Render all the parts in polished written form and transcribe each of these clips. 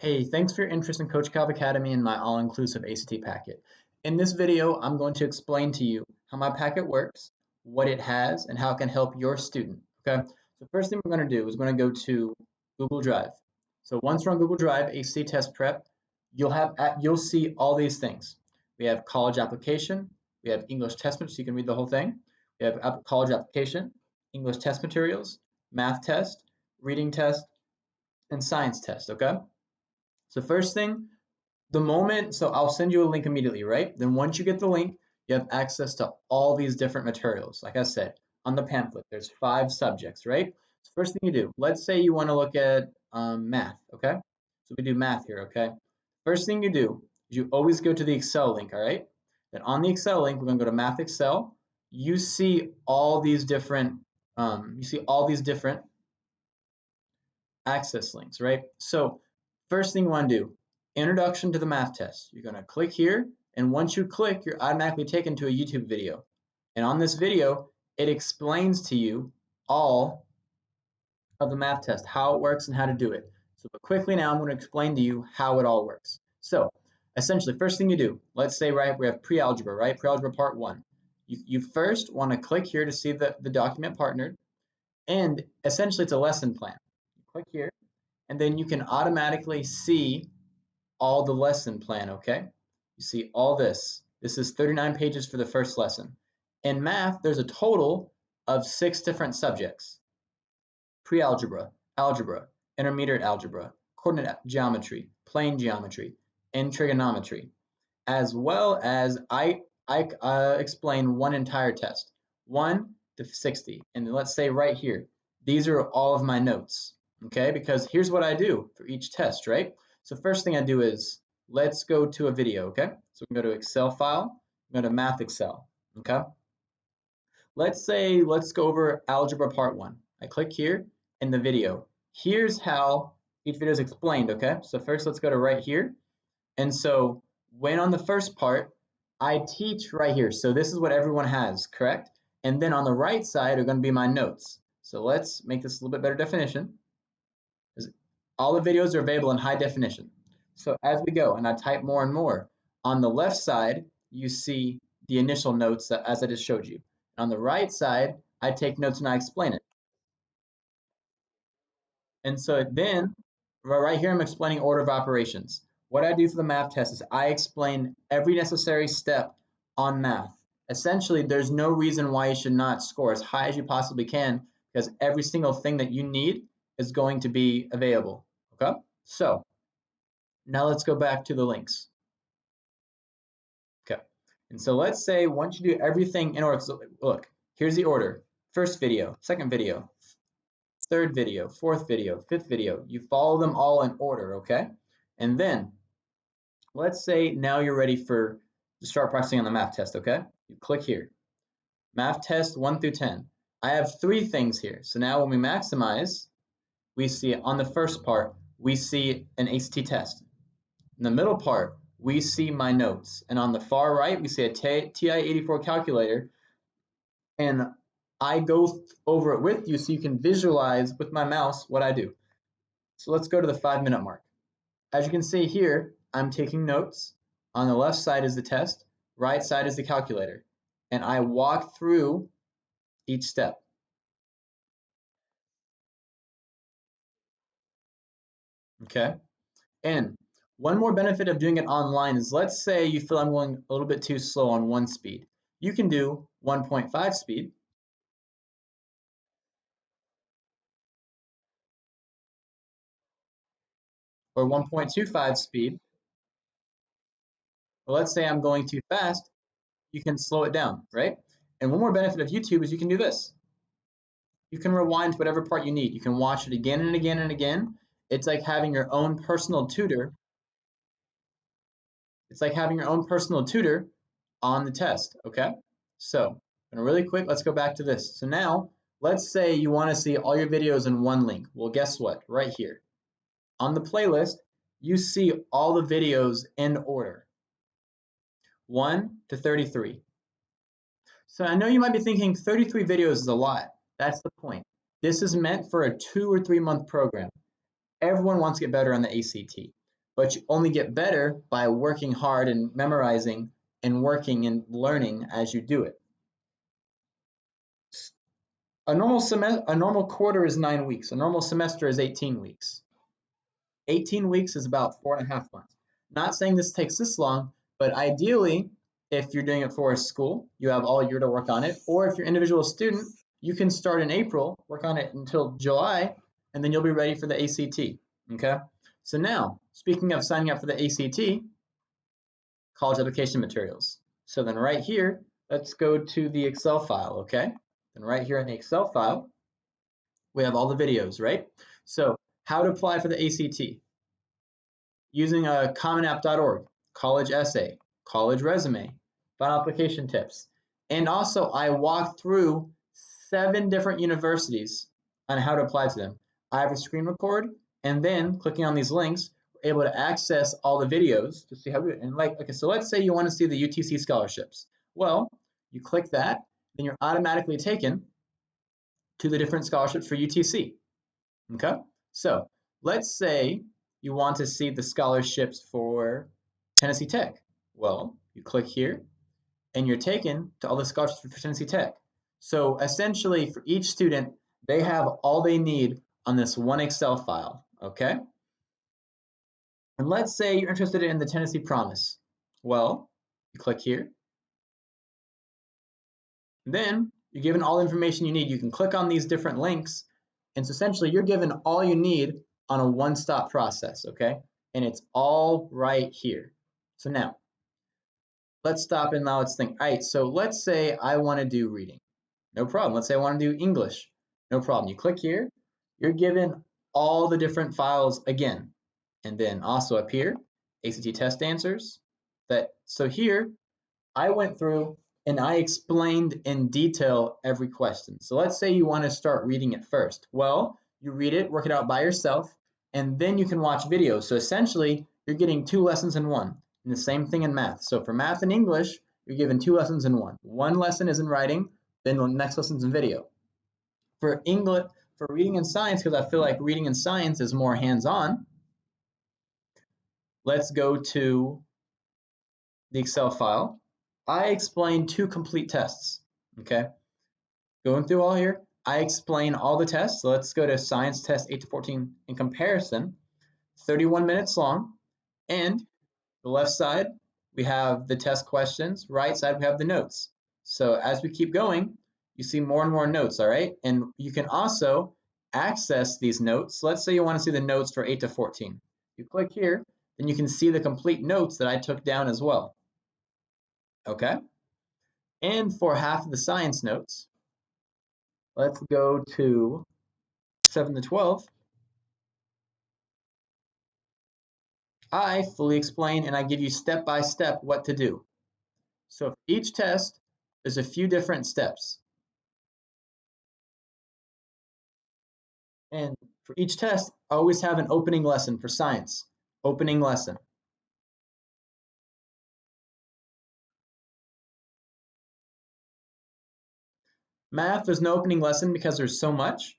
Hey, thanks for your interest in Coach Calv Academy and my all-inclusive ACT packet. In this video, I'm going to explain to you how my packet works, what it has, and how it can help your student. Okay, so first thing we're going to do is we're going to go to Google Drive. So once we're on Google Drive, ACT Test Prep, you'll see all these things. We have college application, we have English test, so you can read the whole thing. We have college application, English test materials, math test, reading test, and science test. Okay. So first thing, so I'll send you a link immediately, right? Then once you get the link, you have access to all these different materials. Like I said, on the pamphlet, there's 5 subjects, right? So first thing you do, let's say you want to look at math, okay? So we do math here, okay? First thing you do is you always go to the Excel link, all right? Then on the Excel link, we're going to go to Math Excel. You see all these different, access links, right? So first thing you want to do, introduction to the math test. You're going to click here, and once you click, you're automatically taken to a YouTube video. And on this video, it explains to you all of the math test, how it works and how to do it. So but quickly now, I'm going to explain to you how it all works. So essentially, first thing you do, let's say, right, we have pre-algebra, right? Pre-algebra part 1. You first want to click here to see the document partnered, and essentially it's a lesson plan. You click here, and then you can automatically see all the lesson plan, okay? You see all this. This is 39 pages for the first lesson. In math, there's a total of 6 different subjects: pre-algebra, algebra, intermediate algebra, coordinate geometry, plane geometry, and trigonometry, as well as I explain one entire test, 1 to 60. And let's say right here, these are all of my notes, okay? Because here's what I do for each test, right? So first thing I do is, let's go to a video, okay? So we can go to Excel file, go to Math Excel, okay? Let's go over Algebra Part 1. I click here in the video. Here's how each video is explained, okay? So first let's go to right here. And so when on the first part, I teach right here. So this is what everyone has, correct? And then on the right side are going to be my notes. So let's make this a little bit better definition. All the videos are available in high definition. So as we go and I type more and more, on the left side, you see the initial notes as I just showed you. On the right side, I take notes and I explain it. And so then, right here, I'm explaining order of operations. What I do for the math test is I explain every necessary step on math. Essentially, there's no reason why you should not score as high as you possibly can, because every single thing that you need is going to be available. Okay? So now let's go back to the links. Okay. And so let's say once you do everything in order, so look, here's the order. First video, second video, third video, fourth video, fifth video. You follow them all in order, okay? And then let's say now you're ready to start practicing on the math test, okay? You click here. Math test 1 through 10. I have 3 things here. So now when we maximize, we see on the first part, we see an ACT test. In the middle part, we see my notes. And on the far right, we see a TI-84 calculator. And I go over it with you so you can visualize with my mouse what I do. So let's go to the 5-minute mark. As you can see here, I'm taking notes. On the left side is the test, right side is the calculator. And I walk through each step. Okay? And one more benefit of doing it online is, let's say you feel I'm going a little bit too slow on one speed. You can do 1.5 speed. Or 1.25 speed. Or let's say I'm going too fast, you can slow it down, right? And one more benefit of YouTube is you can do this. You can rewind to whatever part you need. You can watch it again and again and again. It's like having your own personal tutor. It's like having your own personal tutor on the test, okay? So, really quick, let's go back to this. So now, let's say you want to see all your videos in one link. Well, guess what? Right here. On the playlist, you see all the videos in order. 1 to 33. So I know you might be thinking 33 videos is a lot. That's the point. This is meant for a 2 or 3 month program. Everyone wants to get better on the ACT. but you only get better by working hard and memorizing and working and learning as you do it. A normal quarter is 9 weeks. A normal semester is 18 weeks. 18 weeks is about 4.5 months. Not saying this takes this long, but ideally, if you're doing it for a school, you have all year to work on it. Or if you're an individual student, you can start in April, work on it until July, and then you'll be ready for the ACT. Okay? So now, speaking of signing up for the ACT, college application materials. So then right here, let's go to the Excel file, okay? And right here in the Excel file, we have all the videos, right? So how to apply for the ACT. Using a commonapp.org, college essay, college resume, final application tips. And also I walked through 7 different universities on how to apply to them. I have a screen record, and then clicking on these links, we're able to access all the videos to see how we do it. And okay, so let's say you want to see the UTC scholarships. Well, you click that, then you're automatically taken to the different scholarships for UTC. Okay, so let's say you want to see the scholarships for Tennessee Tech. Well, you click here and you're taken to all the scholarships for Tennessee Tech. So essentially for each student, they have all they need on this one Excel file, okay? And let's say you're interested in the Tennessee Promise. Well, you click here. Then you're given all the information you need. You can click on these different links, and so essentially you're given all you need on a one-stop process, okay? And it's all right here. So now, let's stop and now let's think. All right, so let's say I want to do reading. No problem. Let's say I want to do English. No problem. You click here. You're given all the different files again. And then also up here, ACT test answers. So here, I went through and I explained in detail every question. So let's say you want to start reading it first. Well, you read it, work it out by yourself, and then you can watch videos. So essentially, you're getting 2 lessons in one. And the same thing in math. So for math and English, you're given 2 lessons in one. One lesson is in writing, then the next lesson's in video. For English, for reading and science, because I feel like reading and science is more hands-on, let's go to the Excel file. I explained 2 complete tests, okay? Going through all here, I explain all the tests. So let's go to science test 8 to 14 in comparison, 31 minutes long. And the left side, we have the test questions. Right side, we have the notes. So as we keep going, you see more and more notes, all right? And you can also access these notes. Let's say you want to see the notes for 8 to 14. You click here, then you can see the complete notes that I took down as well. Okay? And for half of the science notes, let's go to 7 to 12. I fully explain and I give you step by step what to do. So for each test, there's a few different steps. And for each test, I always have an opening lesson for science. Opening lesson. Math, there's no opening lesson because there's so much,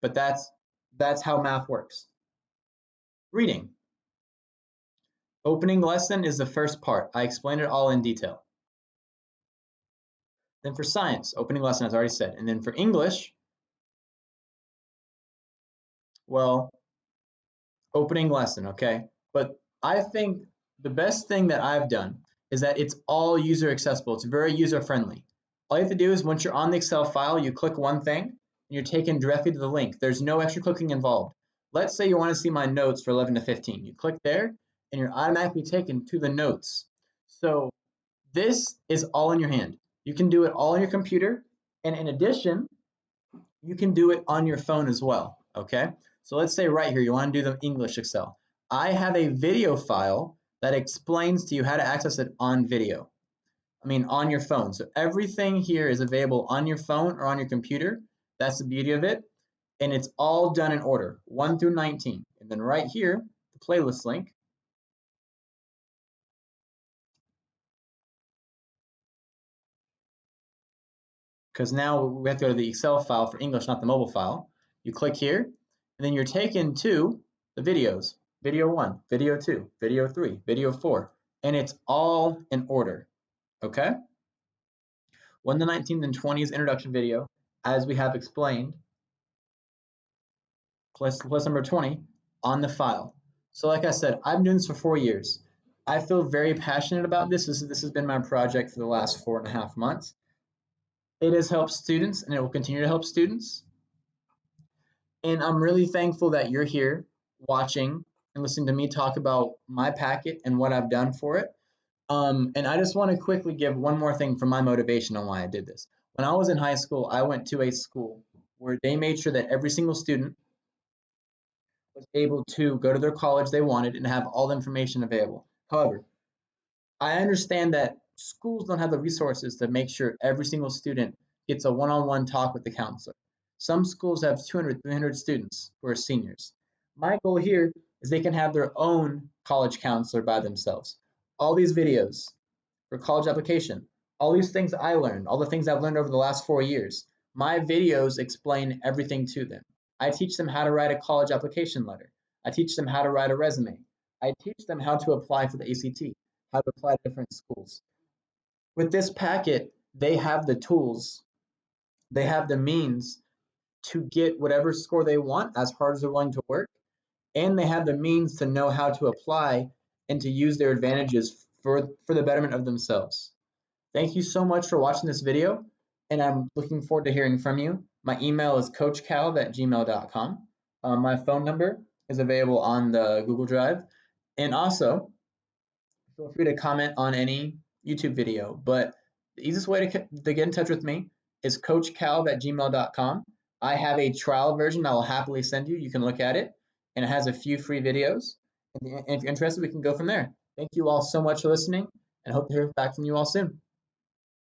but that's how math works. Reading. Opening lesson is the first part. I explain it all in detail. Then for science, opening lesson, as I already said. And then for English, well, opening lesson, okay? But I think the best thing that I've done is that it's all user accessible. It's very user friendly. All you have to do is once you're on the Excel file, you click one thing and you're taken directly to the link. There's no extra clicking involved. Let's say you want to see my notes for 11 to 15. You click there and you're automatically taken to the notes. So this is all in your hand. You can do it all on your computer, and in addition, you can do it on your phone as well, okay? So let's say right here, you want to do the English Excel. I have a video file that explains to you how to access it on video. On your phone. So everything here is available on your phone or on your computer. That's the beauty of it. And it's all done in order, 1 through 19. And then right here, the playlist link. Because now we have to go to the Excel file for English, not the mobile file. You click here, and then you're taken to the videos. video 1, video 2, video 3, video 4, and it's all in order, okay? 1 to 19th and 20th introduction video, as we have explained, plus number 20 on the file. So like I said, I've been doing this for 4 years. I feel very passionate about this. This has been my project for the last 4.5 months. It has helped students and it will continue to help students. And I'm really thankful that you're here watching and listening to me talk about my packet and what I've done for it. And I just want to quickly give one more thing for my motivation on why I did this. When I was in high school, I went to a school where they made sure that every single student was able to go to their college they wanted and have all the information available. However, I understand that schools don't have the resources to make sure every single student gets a one-on-one talk with the counselor. Some schools have 200, 300 students who are seniors. My goal here is they can have their own college counselor by themselves. All these videos for college application, all these things I learned, all the things I've learned over the last 4 years, my videos explain everything to them. I teach them how to write a college application letter. I teach them how to write a resume. I teach them how to apply for the ACT, how to apply to different schools. With this packet, they have the tools, they have the means to get whatever score they want as hard as they're willing to work, and they have the means to know how to apply and to use their advantages for the betterment of themselves. Thank you so much for watching this video, and I'm looking forward to hearing from you. My email is coachcalv@gmail.com. My phone number is available on the Google Drive, and also feel free to comment on any YouTube video. But the easiest way to get in touch with me is coachcalv@gmail.com. I have a trial version I will happily send you. You can look at it, and it has a few free videos. And if you're interested, we can go from there. Thank you all so much for listening, and hope to hear back from you all soon.